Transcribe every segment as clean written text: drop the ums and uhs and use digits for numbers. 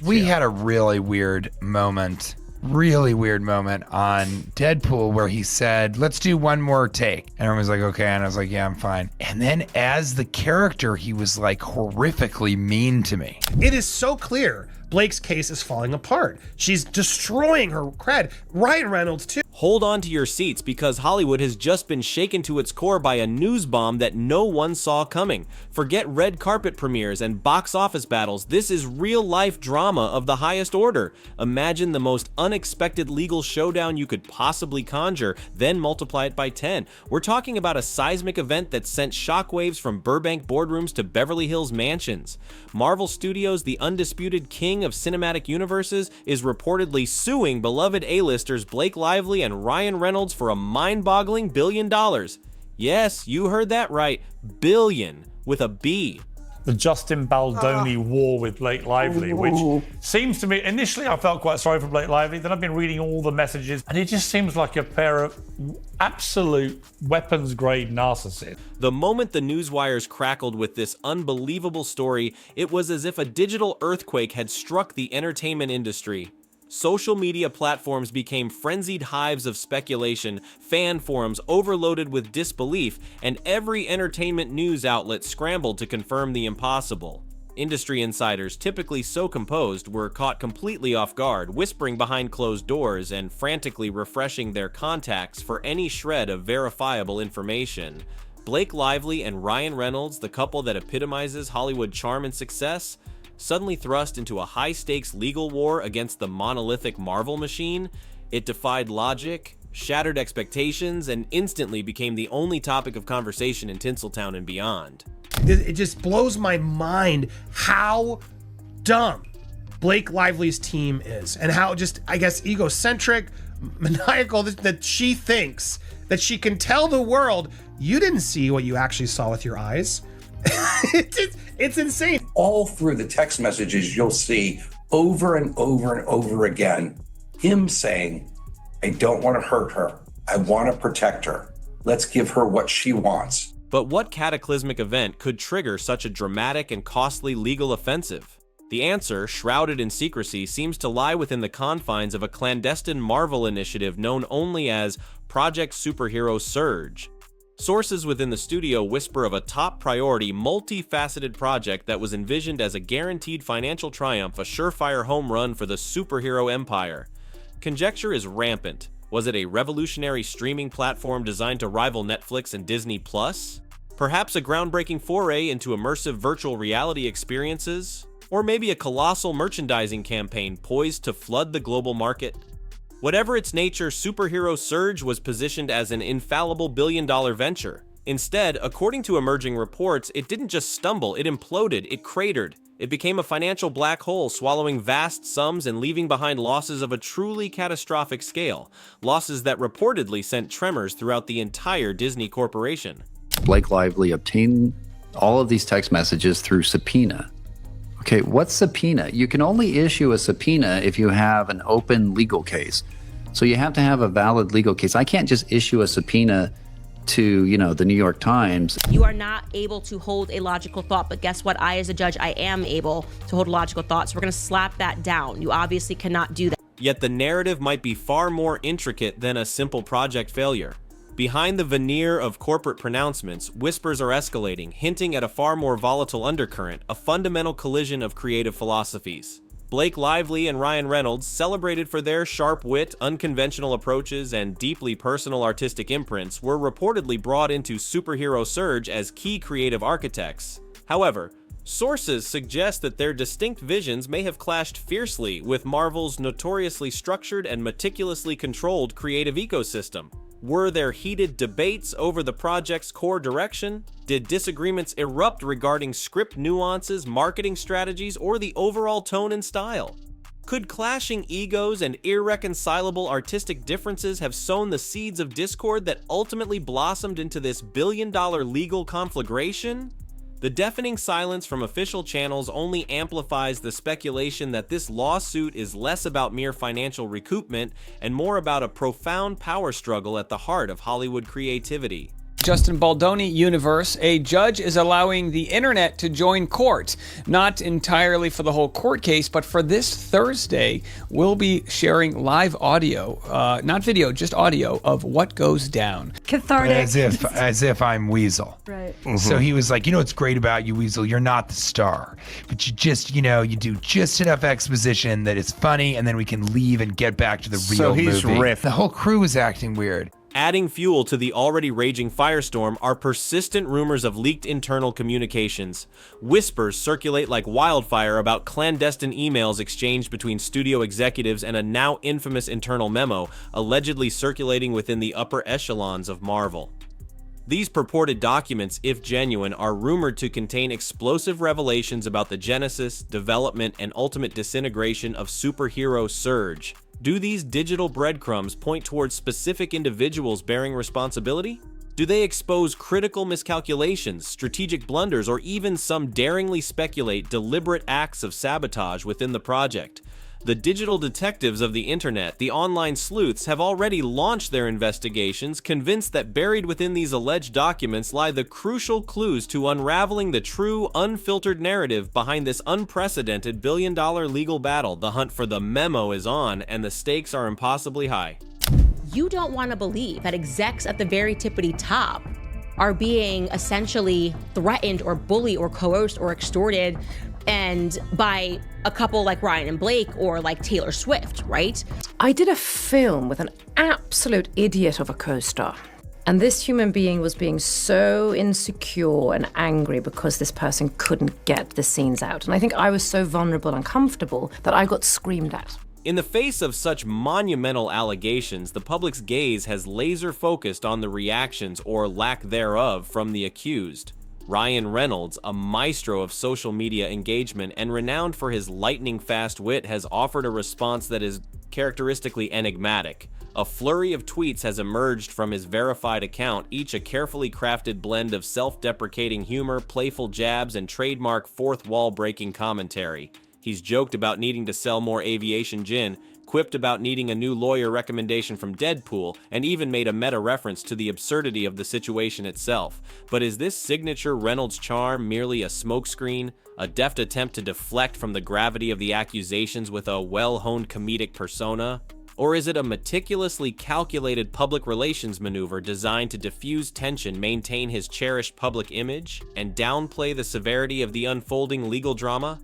We had a really weird moment on Deadpool where he said, let's do one more take. And everyone was like, okay. And I was like, yeah, I'm fine. And then as the character, he was like horrifically mean to me. It is so clear Blake's case is falling apart. She's destroying her cred. Ryan Reynolds, too. Hold on to your seats, because Hollywood has just been shaken to its core by a news bomb that no one saw coming. Forget red carpet premieres and box office battles. This is real-life drama of the highest order. Imagine the most unexpected legal showdown you could possibly conjure, then multiply it by 10. We're talking about a seismic event that sent shockwaves from Burbank boardrooms to Beverly Hills mansions. Marvel Studios, the undisputed king of cinematic universes, is reportedly suing beloved A-listers Blake Lively and Ryan Reynolds for a mind-boggling $1 billion. Yes, you heard that right. Billion with a B. The Justin Baldoni war with Blake Lively, which seems to me, initially I felt quite sorry for Blake Lively, then I've been reading all the messages, and it just seems like a pair of absolute weapons-grade narcissists. The moment the news wires crackled with this unbelievable story, it was as if a digital earthquake had struck the entertainment industry. Social media platforms became frenzied hives of speculation, fan forums overloaded with disbelief, and every entertainment news outlet scrambled to confirm the impossible. Industry insiders, typically so composed, were caught completely off guard, whispering behind closed doors and frantically refreshing their contacts for any shred of verifiable information. Blake Lively and Ryan Reynolds, the couple that epitomizes Hollywood charm and success, suddenly thrust into a high-stakes legal war against the monolithic Marvel machine. It defied logic, shattered expectations, and instantly became the only topic of conversation in Tinseltown and beyond. It just blows my mind how dumb Blake Lively's team is, and how just, I guess, egocentric, maniacal that she thinks that she can tell the world, you didn't see what you actually saw with your eyes. It's insane. All through the text messages, you'll see over and over and over again him saying, I don't want to hurt her. I want to protect her. Let's give her what she wants. But what cataclysmic event could trigger such a dramatic and costly legal offensive? The answer, shrouded in secrecy, seems to lie within the confines of a clandestine Marvel initiative known only as Project Superhero Surge. Sources within the studio whisper of a top-priority, multifaceted project that was envisioned as a guaranteed financial triumph, a surefire home run for the superhero empire. Conjecture is rampant. Was it a revolutionary streaming platform designed to rival Netflix and Disney+? Perhaps a groundbreaking foray into immersive virtual reality experiences? Or maybe a colossal merchandising campaign poised to flood the global market? Whatever its nature, Superhero Surge was positioned as an infallible billion-dollar venture. Instead, according to emerging reports, it didn't just stumble, it imploded, it cratered. It became a financial black hole, swallowing vast sums and leaving behind losses of a truly catastrophic scale. Losses that reportedly sent tremors throughout the entire Disney Corporation. Blake Lively obtained all of these text messages through subpoena. Okay, what's subpoena? You can only issue a subpoena if you have an open legal case. So you have to have a valid legal case. I can't just issue a subpoena to, the New York Times. You are not able to hold a logical thought, but guess what? I, as a judge, I am able to hold a logical thought. So we're going to slap that down. You obviously cannot do that. Yet the narrative might be far more intricate than a simple project failure. Behind the veneer of corporate pronouncements, whispers are escalating, hinting at a far more volatile undercurrent, a fundamental collision of creative philosophies. Blake Lively and Ryan Reynolds, celebrated for their sharp wit, unconventional approaches, and deeply personal artistic imprints, were reportedly brought into Superhero Surge as key creative architects. However, sources suggest that their distinct visions may have clashed fiercely with Marvel's notoriously structured and meticulously controlled creative ecosystem. Were there heated debates over the project's core direction? Did disagreements erupt regarding script nuances, marketing strategies, or the overall tone and style? Could clashing egos and irreconcilable artistic differences have sown the seeds of discord that ultimately blossomed into this billion-dollar legal conflagration? The deafening silence from official channels only amplifies the speculation that this lawsuit is less about mere financial recoupment and more about a profound power struggle at the heart of Hollywood creativity. Justin Baldoni universe, a judge is allowing the internet to join court. Not entirely for the whole court case, but for this Thursday, we'll be sharing live audio, not video, just audio of what goes down. Cathartic. As if I'm Weasel. Right. So he was like, what's great about you, Weasel? You're not the star, but you just, you do just enough exposition that it's funny, and then we can leave and get back to the real movie. So he's riffed. The whole crew was acting weird. Adding fuel to the already raging firestorm are persistent rumors of leaked internal communications. Whispers circulate like wildfire about clandestine emails exchanged between studio executives and a now infamous internal memo allegedly circulating within the upper echelons of Marvel. These purported documents, if genuine, are rumored to contain explosive revelations about the genesis, development, and ultimate disintegration of superhero Surge. Do these digital breadcrumbs point towards specific individuals bearing responsibility? Do they expose critical miscalculations, strategic blunders, or even some daringly speculate deliberate acts of sabotage within the project? The digital detectives of the internet, the online sleuths, have already launched their investigations, convinced that buried within these alleged documents lie the crucial clues to unraveling the true, unfiltered narrative behind this unprecedented billion-dollar legal battle. The hunt for the memo is on, and the stakes are impossibly high. You don't want to believe that execs at the very tippity top are being essentially threatened or bullied or coerced or extorted and by a couple like Ryan and Blake or like Taylor Swift, right? I did a film with an absolute idiot of a co-star. And this human being was being so insecure and angry because this person couldn't get the scenes out. And I think I was so vulnerable and comfortable that I got screamed at. In the face of such monumental allegations, the public's gaze has laser focused on the reactions or lack thereof from the accused. Ryan Reynolds, a maestro of social media engagement and renowned for his lightning-fast wit, has offered a response that is characteristically enigmatic. A flurry of tweets has emerged from his verified account, each a carefully crafted blend of self-deprecating humor, playful jabs, and trademark fourth-wall-breaking commentary. He's joked about needing to sell more aviation gin, quipped about needing a new lawyer recommendation from Deadpool, and even made a meta-reference to the absurdity of the situation itself. But is this signature Reynolds charm merely a smokescreen, a deft attempt to deflect from the gravity of the accusations with a well-honed comedic persona? Or is it a meticulously calculated public relations maneuver designed to diffuse tension, maintain his cherished public image, and downplay the severity of the unfolding legal drama?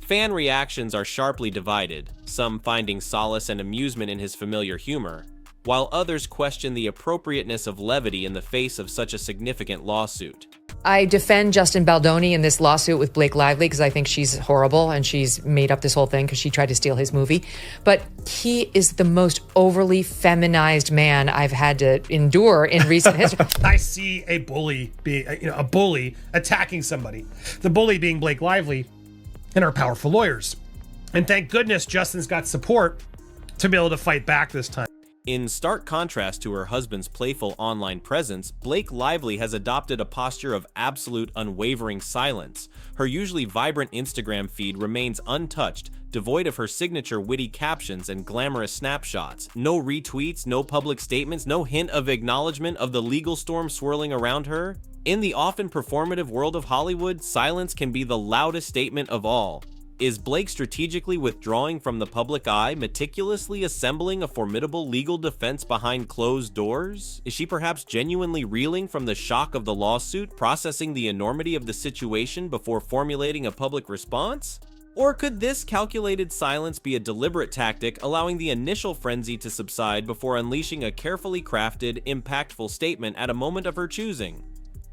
Fan reactions are sharply divided, some finding solace and amusement in his familiar humor, while others question the appropriateness of levity in the face of such a significant lawsuit. I defend Justin Baldoni in this lawsuit with Blake Lively because I think she's horrible and she's made up this whole thing because she tried to steal his movie. But he is the most overly feminized man I've had to endure in recent history. I see a bully a bully attacking somebody. The bully being Blake Lively and our powerful lawyers. And thank goodness Justin's got support to be able to fight back this time. In stark contrast to her husband's playful online presence, Blake Lively has adopted a posture of absolute unwavering silence. Her usually vibrant Instagram feed remains untouched, devoid of her signature witty captions and glamorous snapshots. No retweets, no public statements, no hint of acknowledgement of the legal storm swirling around her. In the often performative world of Hollywood, silence can be the loudest statement of all. Is Blake strategically withdrawing from the public eye, meticulously assembling a formidable legal defense behind closed doors? Is she perhaps genuinely reeling from the shock of the lawsuit, processing the enormity of the situation before formulating a public response? Or could this calculated silence be a deliberate tactic, allowing the initial frenzy to subside before unleashing a carefully crafted, impactful statement at a moment of her choosing?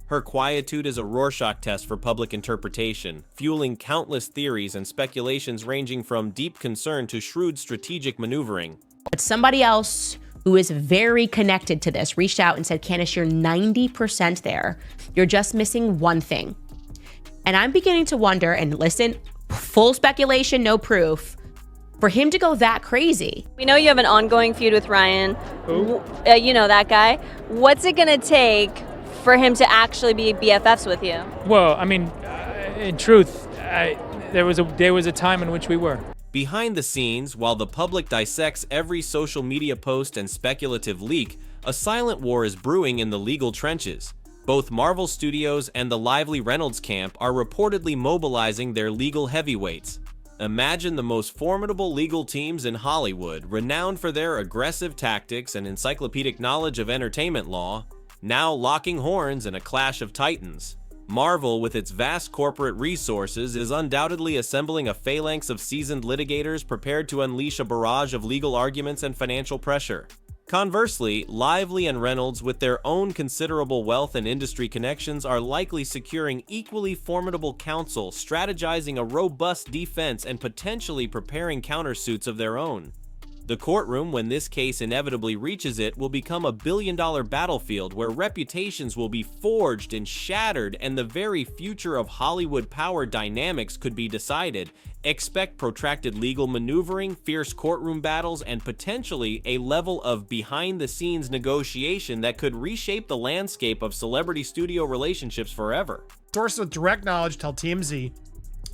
Her quietude is a Rorschach test for public interpretation, fueling countless theories and speculations ranging from deep concern to shrewd strategic maneuvering. But somebody else who is very connected to this reached out and said, Candace, you're 90% there. You're just missing one thing. And I'm beginning to wonder, and listen, full speculation, no proof, for him to go that crazy. We know you have an ongoing feud with Ryan. You know that guy. What's it gonna take for him to actually be BFFs with you? Well, I mean, in truth, there was a time in which we were. Behind the scenes, while the public dissects every social media post and speculative leak, a silent war is brewing in the legal trenches. Both Marvel Studios and the lively Reynolds camp are reportedly mobilizing their legal heavyweights. Imagine the most formidable legal teams in Hollywood, renowned for their aggressive tactics and encyclopedic knowledge of entertainment law, now locking horns in a clash of titans. Marvel, with its vast corporate resources, is undoubtedly assembling a phalanx of seasoned litigators prepared to unleash a barrage of legal arguments and financial pressure. Conversely, Lively and Reynolds, with their own considerable wealth and industry connections, are likely securing equally formidable counsel, strategizing a robust defense, and potentially preparing countersuits of their own. The courtroom, when this case inevitably reaches it, will become a billion-dollar battlefield where reputations will be forged and shattered, and the very future of Hollywood power dynamics could be decided. Expect protracted legal maneuvering, fierce courtroom battles, and potentially a level of behind-the-scenes negotiation that could reshape the landscape of celebrity-studio relationships forever. Sources with direct knowledge tell TMZ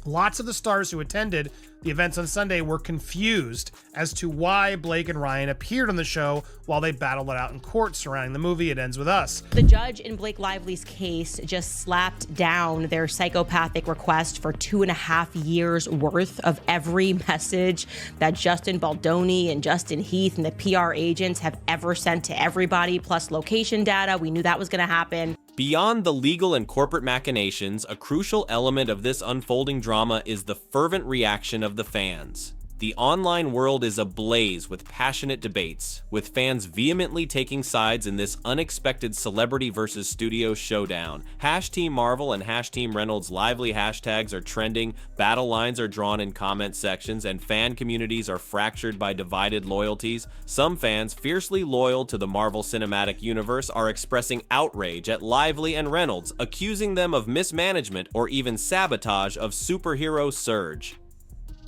lots of the stars who attended the events on Sunday were confused as to why Blake and Ryan appeared on the show while they battled it out in court surrounding the movie It Ends With Us. The judge in Blake Lively's case just slapped down their psychopathic request for 2.5 years worth of every message that Justin Baldoni and Justin Heath and the PR agents have ever sent to everybody, plus location data. We knew that was going to happen. Beyond the legal and corporate machinations, a crucial element of this unfolding drama is the fervent reaction of the fans. The online world is ablaze with passionate debates, with fans vehemently taking sides in this unexpected celebrity versus studio showdown. #Team Marvel and #Team Reynolds lively hashtags are trending, battle lines are drawn in comment sections, and fan communities are fractured by divided loyalties. Some fans, fiercely loyal to the Marvel Cinematic Universe, are expressing outrage at Lively and Reynolds, accusing them of mismanagement or even sabotage of superhero surge.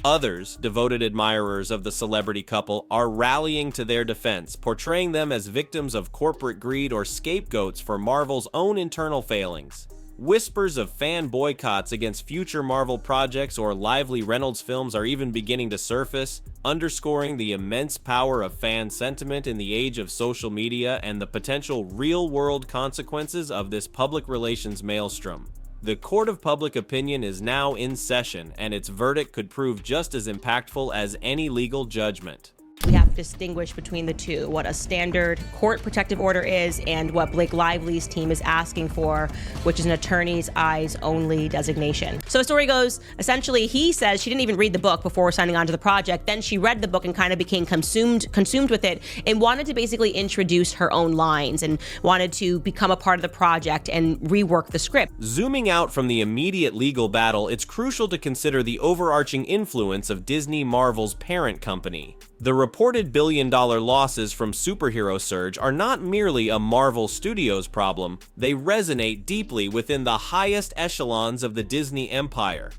Others, devoted admirers of the celebrity couple, are rallying to their defense, portraying them as victims of corporate greed or scapegoats for Marvel's own internal failings. Whispers of fan boycotts against future Marvel projects or Lively Reynolds films are even beginning to surface, underscoring the immense power of fan sentiment in the age of social media and the potential real-world consequences of this public relations maelstrom. The court of public opinion is now in session, and its verdict could prove just as impactful as any legal judgment. We have to distinguish between the two, what a standard court protective order is and what Blake Lively's team is asking for, which is an attorney's eyes only designation. So the story goes, essentially, he says she didn't even read the book before signing on to the project. Then she read the book and kind of became consumed with it and wanted to basically introduce her own lines and wanted to become a part of the project and rework the script. Zooming out from the immediate legal battle, it's crucial to consider the overarching influence of Disney Marvel's parent company. The reported billion-dollar losses from superhero surge are not merely a Marvel Studios problem, they resonate deeply within the highest echelons of the Disney empire.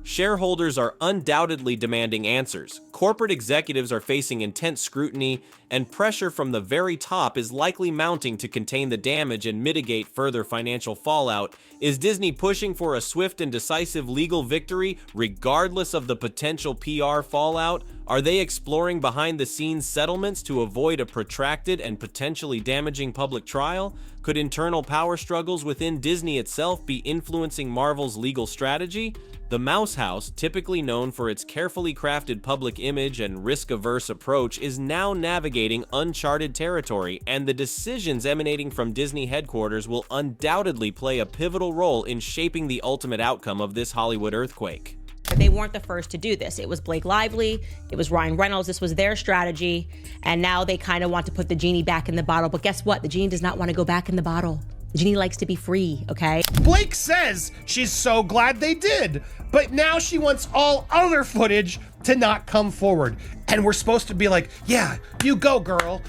Shareholders are undoubtedly demanding answers, corporate executives are facing intense scrutiny, and pressure from the very top is likely mounting to contain the damage and mitigate further financial fallout. Is Disney pushing for a swift and decisive legal victory, regardless of the potential PR fallout? Are they exploring behind-the-scenes settlements to avoid a protracted and potentially damaging public trial? Could internal power struggles within Disney itself be influencing Marvel's legal strategy? The Mouse House, typically known for its carefully crafted public image and risk-averse approach, is now navigating uncharted territory, and the decisions emanating from Disney headquarters will undoubtedly play a pivotal role in shaping the ultimate outcome of this Hollywood earthquake. They weren't the first to do this. It was Blake Lively, it was Ryan Reynolds, this was their strategy, and now they kind of want to put the genie back in the bottle. But guess what? The genie does not want to go back in the bottle. The genie likes to be free, okay? Blake says she's so glad they did, but now she wants all other footage to not come forward. And we're supposed to be like, yeah, you go, girl.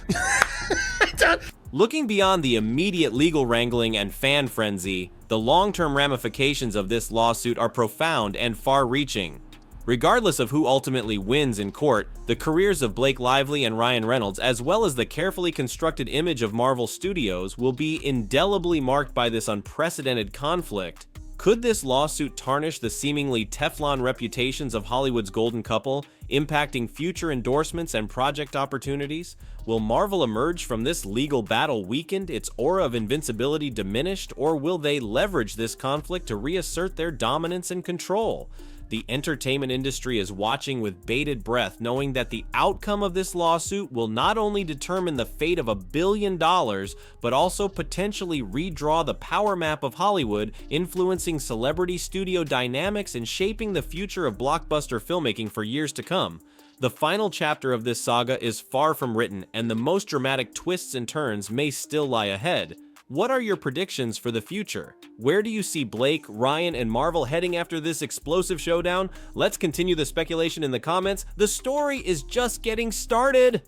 Looking beyond the immediate legal wrangling and fan frenzy, the long-term ramifications of this lawsuit are profound and far-reaching. Regardless of who ultimately wins in court, the careers of Blake Lively and Ryan Reynolds, as well as the carefully constructed image of Marvel Studios, will be indelibly marked by this unprecedented conflict. Could this lawsuit tarnish the seemingly Teflon reputations of Hollywood's golden couple, impacting future endorsements and project opportunities? Will Marvel emerge from this legal battle weakened, its aura of invincibility diminished, or will they leverage this conflict to reassert their dominance and control? The entertainment industry is watching with bated breath, knowing that the outcome of this lawsuit will not only determine the fate of $1 billion, but also potentially redraw the power map of Hollywood, influencing celebrity studio dynamics and shaping the future of blockbuster filmmaking for years to come. The final chapter of this saga is far from written, and the most dramatic twists and turns may still lie ahead. What are your predictions for the future? Where do you see Blake, Ryan, and Marvel heading after this explosive showdown? Let's continue the speculation in the comments. The story is just getting started!